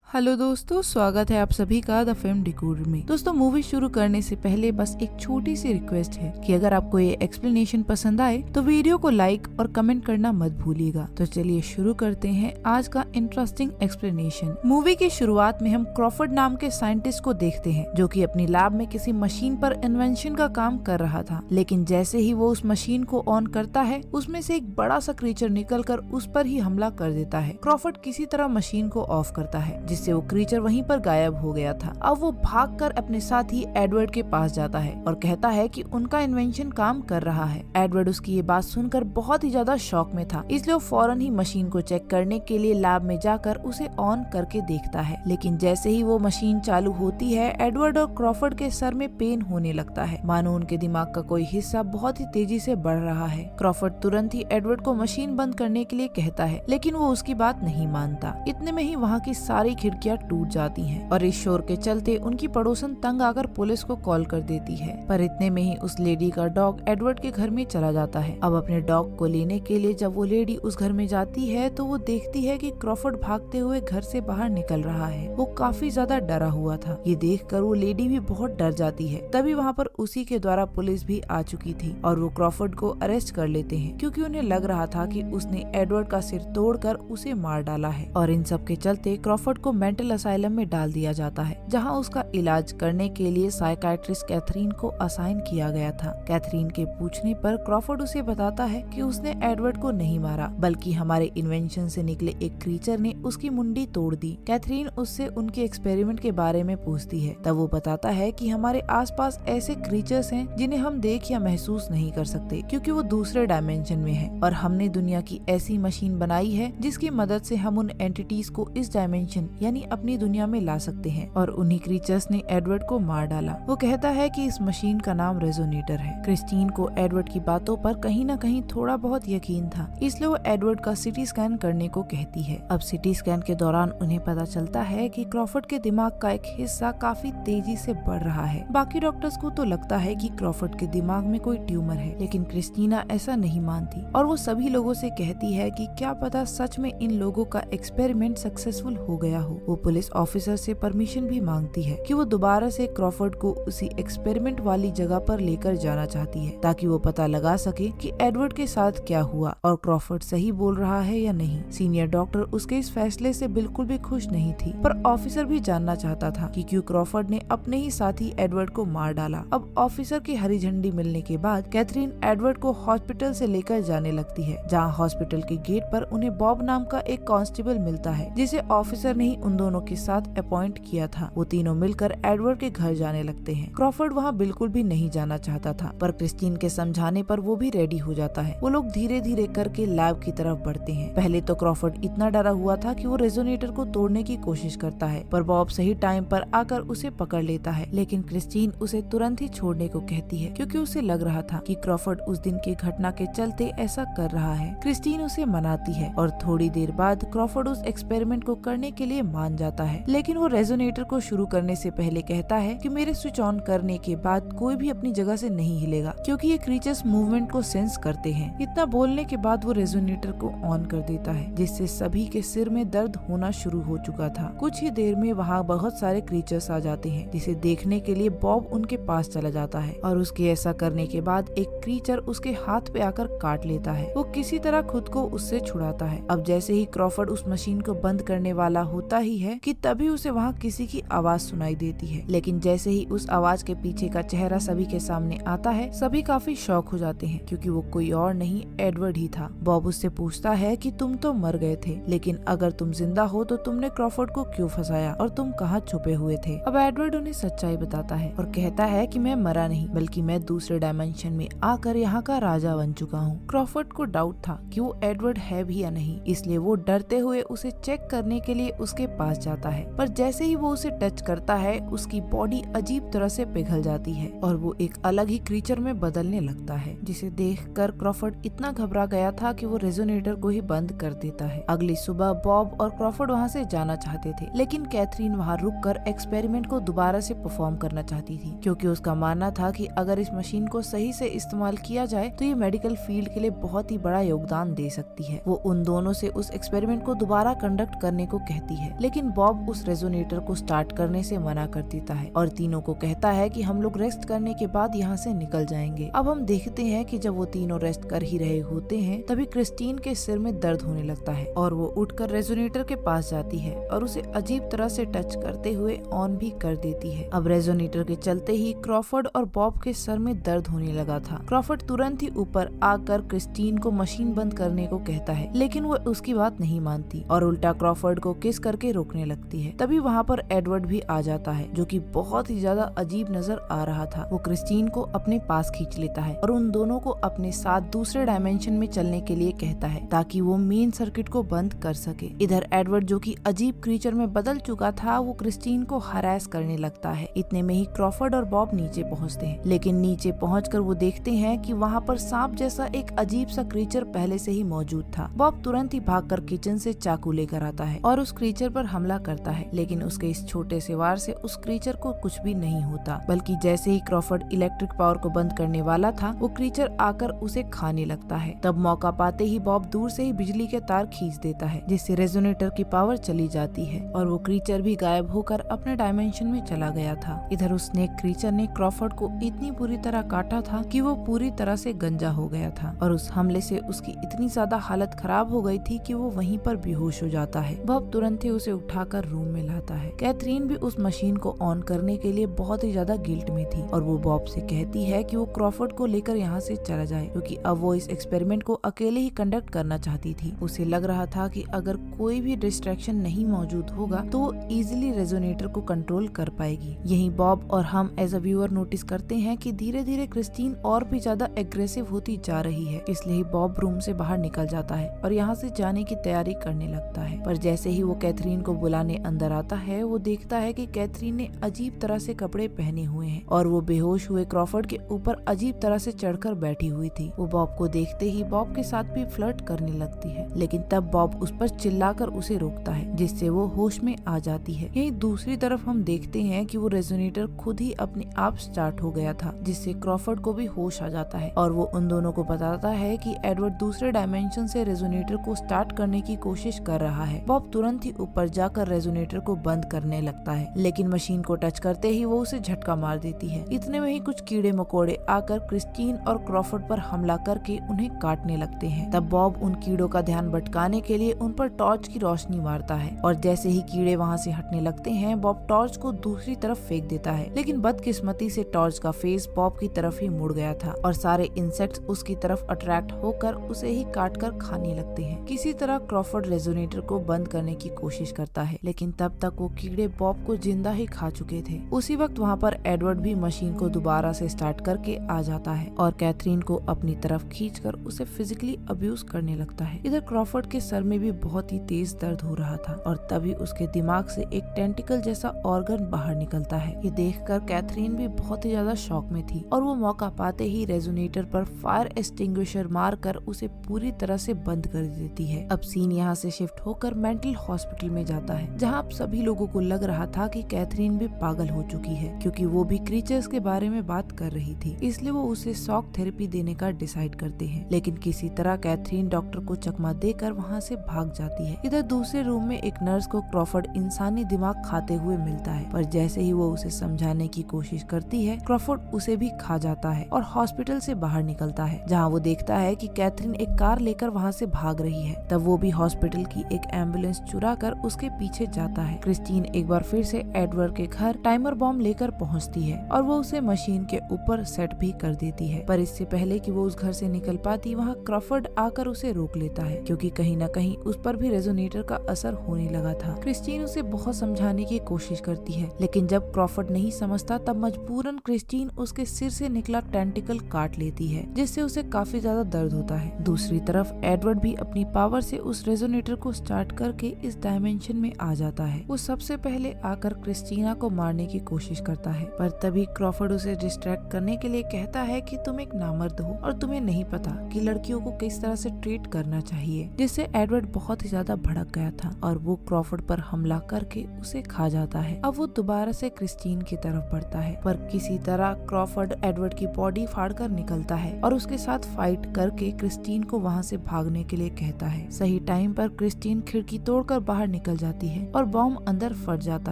Hello दोस्तों, स्वागत है आप सभी का द फिल्म डिकोडर में। दोस्तों, मूवी शुरू करने से पहले बस एक छोटी सी रिक्वेस्ट है कि अगर आपको ये एक्सप्लेनेशन पसंद आए तो वीडियो को लाइक और कमेंट करना मत भूलिएगा। तो चलिए शुरू करते हैं आज का इंटरेस्टिंग एक्सप्लेनेशन। मूवी की शुरुआत में हम क्रॉफर्ड नाम के साइंटिस्ट को देखते हैं जो कि अपनी लैब में किसी मशीन पर इन्वेंशन का काम कर रहा था। लेकिन जैसे ही वो उस मशीन को ऑन करता है, उसमें से एक बड़ा सा क्रीचर निकलकर उस पर ही हमला कर देता है। क्रॉफर्ड किसी तरह मशीन को ऑफ करता है, जिससे वो क्रीचर वहीं पर गायब हो गया था। अब वो भागकर अपने साथी एडवर्ड के पास जाता है और कहता है कि उनका इन्वेंशन काम कर रहा है। एडवर्ड उसकी ये बात सुनकर बहुत ही ज्यादा शॉक में था, इसलिए वो फौरन ही मशीन को चेक करने के लिए लैब में जाकर उसे ऑन करके देखता है। लेकिन जैसे ही वो मशीन चालू होती है, एडवर्ड और क्रॉफर्ड के सर में पेन होने लगता है, मानो उनके दिमाग का कोई हिस्सा बहुत ही तेजी से बढ़ रहा है। क्रॉफर्ड तुरंत ही एडवर्ड को मशीन बंद करने के लिए कहता है, लेकिन वो उसकी बात नहीं मानता। इतने में ही वहाँ की सारी खिड़कियाँ टूट जाती हैं और इस शोर के चलते उनकी पड़ोसन तंग आकर पुलिस को कॉल कर देती है। पर इतने में ही उस लेडी का डॉग एडवर्ड के घर में चला जाता है। अब अपने डॉग को लेने के लिए जब वो लेडी उस घर में जाती है तो वो देखती है कि क्रॉफर्ड भागते हुए घर से बाहर निकल रहा है। वो काफी ज्यादा डरा हुआ था। ये देखकर वो लेडी भी बहुत डर जाती है। तभी वहाँ पर उसी के द्वारा पुलिस भी आ चुकी थी और वो क्रॉफर्ड को अरेस्ट कर लेते हैं, क्योंकि उन्हें लग रहा था कि उसने एडवर्ड का सिर तोड़कर उसे मार डाला है। और इन सब के चलते क्रॉफर्ड को मेंटल असाइलम में डाल दिया जाता है, जहां उसका इलाज करने के लिए साइकाइट्रिस्ट कैथरीन को असाइन किया गया था। कैथरीन के पूछने पर क्रॉफर्ड उसे बताता है कि उसने एडवर्ड को नहीं मारा, बल्कि हमारे इन्वेंशन से निकले एक क्रीचर ने उसकी मुंडी तोड़ दी। कैथरीन उससे उनके एक्सपेरिमेंट के बारे में पूछती है, तब वो बताता है कि हमारे आसपास ऐसे क्रीचर्स हैं जिन्हें हम देख या महसूस नहीं कर सकते, क्योंकि वो दूसरे डायमेंशन में है, और हमने दुनिया की ऐसी मशीन बनाई है जिसकी मदद से हम उन एंटिटीज को इस डायमेंशन यानी अपनी दुनिया में ला सकते हैं। और उन्हीं क्रीचर्स ने एडवर्ड को मार डाला। वो कहता है कि इस मशीन का नाम रेजोनेटर है। क्रिस्टीन को एडवर्ड की बातों पर कहीं न कहीं थोड़ा बहुत यकीन था, इसलिए वो एडवर्ड का सिटी स्कैन करने को कहती है। अब सिटी स्कैन के दौरान उन्हें पता चलता है कि क्रॉफर्ड के दिमाग का एक हिस्सा काफी तेजी से बढ़ रहा है। बाकी डॉक्टर्स को तो लगता है कि क्रॉफर्ड के दिमाग में कोई ट्यूमर है, लेकिन क्रिस्टीना ऐसा नहीं मानती और वो सभी लोगों से कहती है कि क्या पता सच में इन लोगों का एक्सपेरिमेंट सक्सेसफुल हो गया हो। वो पुलिस ऑफिसर से परमिशन भी मांगती है कि वो दोबारा से क्रॉफर्ड को उसी एक्सपेरिमेंट वाली जगह पर लेकर जाना चाहती है, ताकि वो पता लगा सके कि एडवर्ड के साथ क्या हुआ और क्रॉफर्ड सही बोल रहा है या नहीं। सीनियर डॉक्टर उसके इस फैसले से बिल्कुल भी खुश नहीं थी, पर ऑफिसर भी जानना चाहता था कि क्यों क्रॉफर्ड ने अपने ही साथी एडवर्ड को मार डाला। अब ऑफिसर की हरी झंडी मिलने के बाद कैथरीन एडवर्ड को हॉस्पिटल से लेकर जाने लगती है, जहाँ हॉस्पिटल के गेट पर उन्हें बॉब नाम का एक कांस्टेबल मिलता है, जिसे ऑफिसर ने ही उन दोनों के साथ अपॉइंट किया था। वो तीनों मिलकर एडवर्ड के घर जाने लगते हैं। क्रॉफर्ड वहाँ बिल्कुल भी नहीं जाना चाहता था, पर क्रिस्टीन के समझाने पर वो भी रेडी हो जाता है। वो लोग धीरे धीरे करके लैब की तरफ बढ़ते हैं। पहले तो क्रॉफर्ड इतना डरा हुआ था कि वो रेजोनेटर को तोड़ने की कोशिश करता है, पर बॉब सही टाइम पर आकर उसे पकड़ लेता है। लेकिन क्रिस्टीन उसे तुरंत ही छोड़ने को कहती है, क्योंकि उसे लग रहा था कि क्रॉफर्ड उस दिन की घटना के चलते ऐसा कर रहा है। क्रिस्टीन उसे मनाती है और थोड़ी देर बाद क्रॉफर्ड उस एक्सपेरिमेंट को करने के लिए मान जाता है। लेकिन वो रेजोनेटर को शुरू करने से पहले कहता है कि मेरे स्विच ऑन करने के बाद कोई भी अपनी जगह से नहीं हिलेगा, क्योंकि ये क्रीचर्स मूवमेंट को सेंस करते हैं। इतना बोलने के बाद वो रेजोनेटर को ऑन कर देता है, जिससे सभी के सिर में दर्द होना शुरू हो चुका था। कुछ ही देर में वहाँ बहुत सारे क्रीचर्स आ जाते हैं, जिसे देखने के लिए बॉब उनके पास चला जाता है और उसके ऐसा करने के बाद एक क्रीचर उसके हाथ पे आकर काट लेता है। वो किसी तरह खुद को उससे छुड़ाता है। अब जैसे ही क्रॉफर्ड उस मशीन को बंद करने वाला होता ही है कि तभी उसे वहाँ किसी की आवाज सुनाई देती है। लेकिन जैसे ही उस आवाज के पीछे का चेहरा सभी के सामने आता है, सभी काफी शॉक हो जाते हैं, क्योंकि वो कोई और नहीं एडवर्ड ही था। बॉब उससे पूछता है कि तुम तो मर गए थे, लेकिन अगर तुम जिंदा हो तो तुमने क्रॉफर्ड को क्यों फंसाया और तुम कहाँ छुपे हुए थे। अब एडवर्ड उन्हें सच्चाई बताता है और कहता है कि मैं मरा नहीं, बल्कि मैं दूसरे डायमेंशन में आकर यहाँ का राजा बन चुका हूँ। क्रॉफर्ड को डाउट था कि वो एडवर्ड है भी या नहीं, इसलिए वो डरते हुए उसे चेक करने के लिए उसके पास जाता है। पर जैसे ही वो उसे टच करता है, उसकी बॉडी अजीब तरह से पिघल जाती है और वो एक अलग ही क्रीचर में बदलने लगता है, जिसे देखकर क्रॉफर्ड इतना घबरा गया था कि वो रेजोनेटर को ही बंद कर देता है। अगली सुबह बॉब और क्रॉफर्ड वहाँ से जाना चाहते थे, लेकिन कैथरीन वहाँ रुककर एक्सपेरिमेंट को दोबारा से परफॉर्म करना चाहती थी, क्योंकि उसका मानना था कि अगर इस मशीन को सही से इस्तेमाल किया जाए तो ये मेडिकल फील्ड के लिए बहुत ही बड़ा योगदान दे सकती है। वो उन दोनों से उस एक्सपेरिमेंट को दोबारा कंडक्ट करने को कहती है, लेकिन बॉब उस रेजोनेटर को स्टार्ट करने से मना कर देता है और तीनों को कहता है कि हम लोग रेस्ट करने के बाद यहाँ से निकल जाएंगे। अब हम देखते हैं कि जब वो तीनों रेस्ट कर ही रहे होते हैं तभी क्रिस्टीन के सिर में दर्द होने लगता है और वो उठकर रेजोनेटर के पास जाती है और उसे अजीब तरह से टच करते हुए ऑन भी कर देती है। अब रेजोनेटर के चलते ही क्रॉफर्ड और बॉब के सर में दर्द होने लगा था। क्रॉफर्ड तुरंत ही ऊपर आकर क्रिस्टीन को मशीन बंद करने को कहता है, लेकिन वो उसकी बात नहीं मानती और उल्टा क्रॉफर्ड को किस करके रोकने लगती है। तभी वहाँ पर एडवर्ड भी आ जाता है जो कि बहुत ही ज्यादा अजीब नजर आ रहा था। वो क्रिस्टीन को अपने पास खींच लेता है और उन दोनों को अपने साथ दूसरे डायमेंशन में चलने के लिए कहता है ताकि वो मेन सर्किट को बंद कर सके। इधर एडवर्ड जो कि अजीब क्रीचर में बदल चुका था वो क्रिस्टीन को हरास करने लगता है। इतने में ही क्रॉफर्ड और बॉब नीचे पहुंचते हैं, लेकिन नीचे पहुंचकर वो देखते हैं कि वहाँ पर सांप जैसा एक अजीब सा क्रीचर पहले से ही मौजूद था। बॉब तुरंत ही भागकर किचन से चाकू लेकर आता है और उस क्रीचर पर हमला करता है, लेकिन उसके इस छोटे से वार से उस क्रीचर को कुछ भी नहीं होता, बल्कि जैसे ही क्रॉफर्ड इलेक्ट्रिक पावर को बंद करने वाला था वो क्रीचर आकर उसे खाने लगता है। तब मौका पाते ही बॉब दूर से ही बिजली के तार खींच देता है जिससे रेजोनेटर की पावर चली जाती है और वो क्रीचर भी गायब होकर अपने डायमेंशन में चला गया था। इधर उस स्नेक क्रीचर ने क्रॉफर्ड को इतनी बुरी तरह काटा था कि वो पूरी तरह से गंजा हो गया था और उस हमले से उसकी इतनी ज्यादा हालत खराब हो गई थी कि वो वहीं पर बेहोश हो जाता है। बॉब तुरंत ही उसे उठाकर रूम में लाता है। कैथरीन भी उस मशीन को ऑन करने के लिए बहुत ही ज्यादा गिल्ट में थी और वो बॉब से कहती है कि वो क्रॉफर्ड को लेकर यहाँ से चला जाए क्योंकि अब वो इस एक्सपेरिमेंट को अकेले ही कंडक्ट करना चाहती थी। उसे लग रहा था कि अगर कोई भी डिस्ट्रैक्शन नहीं मौजूद होगा तो वो इजीली रेजोनेटर को कंट्रोल कर पाएगी। यही बॉब और हम एज अ व्यूअर नोटिस करते हैं कि धीरे धीरे क्रिस्टीन और भी ज्यादा एग्रेसिव होती जा रही है, इसलिए बॉब रूम से बाहर निकल जाता है और यहाँ से जाने की तैयारी करने लगता है। पर जैसे ही वो कैथरीन को बुलाने अंदर आता है वो देखता है कि कैथरीन ने अजीब तरह से कपड़े पहने हुए हैं और वो बेहोश हुए क्रॉफर्ड के ऊपर अजीब तरह से चढ़कर बैठी हुई थी। वो बॉब को देखते ही बॉब के साथ भी फ्लर्ट करने लगती है, लेकिन तब बॉब उस पर चिल्लाकर उसे रोकता है जिससे वो होश में आ जाती है। यही दूसरी तरफ हम देखते हैं कि वो रेजोनेटर खुद ही अपने आप स्टार्ट हो गया था जिससे क्रॉफर्ड को भी होश आ जाता है और वो उन दोनों को बताता है कि एडवर्ड दूसरे डायमेंशन से रेजोनेटर को स्टार्ट करने की कोशिश कर रहा है। बॉब तुरंत ही ऊपर जाकर रेजोनेटर को बंद करने लगता है, लेकिन मशीन को टच करते ही वो उसे झटका मार देती है। इतने में ही कुछ कीड़े मकोड़े आकर क्रिस्टीन और क्रॉफर्ड पर हमला करके उन्हें काटने लगते हैं। तब बॉब उन कीड़ों का ध्यान भटकाने के लिए उन पर टॉर्च की रोशनी मारता है और जैसे ही कीड़े वहाँ से हटने लगते हैं बॉब टॉर्च को दूसरी तरफ फेंक देता है, लेकिन बदकिस्मती से टॉर्च का फेस बॉब की तरफ ही मुड़ गया था और सारे इंसेक्ट्स उसकी तरफ अट्रैक्ट होकर उसे ही काट कर खाने लगते हैं। किसी तरह क्रॉफर्ड रेजोनेटर को बंद करने की कोशिश करता है, लेकिन तब तक वो कीड़े बॉब को जिंदा ही खा चुके थे। उसी वक्त वहाँ पर एडवर्ड भी मशीन को दोबारा से स्टार्ट करके आ जाता है और कैथरीन को अपनी तरफ खींचकर उसे फिजिकली अब्यूज करने लगता है। इधर क्रॉफर्ड के सर में भी बहुत ही तेज दर्द हो रहा था और तभी उसके दिमाग से एक टेंटिकल जैसा ऑर्गन बाहर निकलता है। ये देखकर कैथरीन भी बहुत ही ज्यादा शॉक में थी और वो मौका पाते ही रेजोनेटर पर फायर एक्सटिंग्विशर मारकर उसे पूरी तरह से बंद कर देती है। अब सीन यहाँ से शिफ्ट होकर मेंटल हॉस्पिटल में जाता है जहाँ अब सभी लोगों को लग रहा था कि कैथरीन भी पागल हो चुकी है क्योंकि वो भी क्रीचर्स के बारे में बात कर रही थी, इसलिए वो उसे शॉक थेरेपी देने का डिसाइड करते हैं। लेकिन किसी तरह कैथरीन डॉक्टर को चकमा देकर वहाँ से भाग जाती है। इधर दूसरे रूम में एक नर्स को क्रॉफर्ड इंसानी दिमाग खाते हुए मिलता है, पर जैसे ही वो उसे समझाने की कोशिश करती है क्रॉफर्ड उसे भी खा जाता है और हॉस्पिटल से बाहर निकलता है जहाँ वो देखता है कि कैथरीन एक कार लेकर वहाँ से भाग रही है। तब वो भी हॉस्पिटल की एक एम्बुलेंस चुरा कर उसके पीछे जाता है। क्रिस्टीन एक बार फिर से एडवर्ड के घर टाइमर बॉम्ब लेकर पहुँचती है और वो उसे मशीन के ऊपर सेट भी कर देती है, पर इससे पहले कि वो उस घर से निकल पाती वहाँ क्रॉफर्ड आकर उसे रोक लेता है क्योंकि कहीं न कहीं उस पर भी रेजोनेटर का असर होने लगा था। क्रिस्टीन उसे बहुत समझाने की कोशिश करती है, लेकिन जब क्रॉफर्ड नहीं समझता तब मजबूरन क्रिस्टीन उसके सिर से निकला टेंटिकल काट लेती है जिससे उसे काफी ज्यादा दर्द होता है। दूसरी तरफ एडवर्ड भी अपनी पावर से उस रेजोनेटर को स्टार्ट करके इस डायमेंशन में आ जाता है। वो सबसे पहले आकर क्रिस्टीना को मारने की कोशिश करता है, पर तभी क्रॉफर्ड उसे डिस्ट्रैक्ट करने के लिए कहता है कि तुम एक नामर्द हो और तुम्हें नहीं पता कि लड़कियों को किस तरह से ट्रीट करना चाहिए, जिससे एडवर्ड बहुत ही ज्यादा भड़क गया था और वो क्रॉफर्ड पर हमला करके उसे खा जाता है। अब वो दोबारा से क्रिस्टीन की तरफ बढ़ता है, पर किसी तरह क्रॉफर्ड एडवर्ड की बॉडी फाड़कर निकलता है और उसके साथ फाइट करके क्रिस्टीन को वहाँ से भागने के लिए कहता है। सही टाइम पर क्रिस्टीन खिड़की तोड़कर बाहर निकल निकल जाती है और बॉम्ब अंदर फट जाता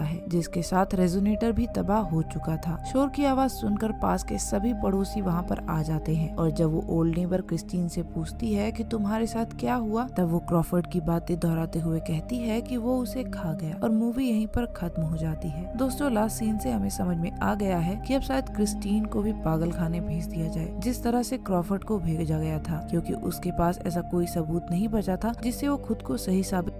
है, जिसके साथ रेजोनेटर भी तबाह हो चुका था। शोर की आवाज सुनकर पास के सभी पड़ोसी वहाँ पर आ जाते हैं और जब वो ओल्ड नेबर क्रिस्टीन से पूछती है कि तुम्हारे साथ क्या हुआ, तब वो क्रॉफर्ड की बातें दोहराते हुए कहती है कि वो उसे खा गया और मूवी यहीं पर खत्म हो जाती है। दोस्तों, लास्ट सीन से हमें समझ में आ गया है कि अब शायद क्रिस्टीन को भी पागल खाने भेज दिया जाए, जिस तरह से क्रॉफर्ड को भेजा गया था, क्योंकि उसके पास ऐसा कोई सबूत नहीं बचा था जिससे वो खुद को सही साबित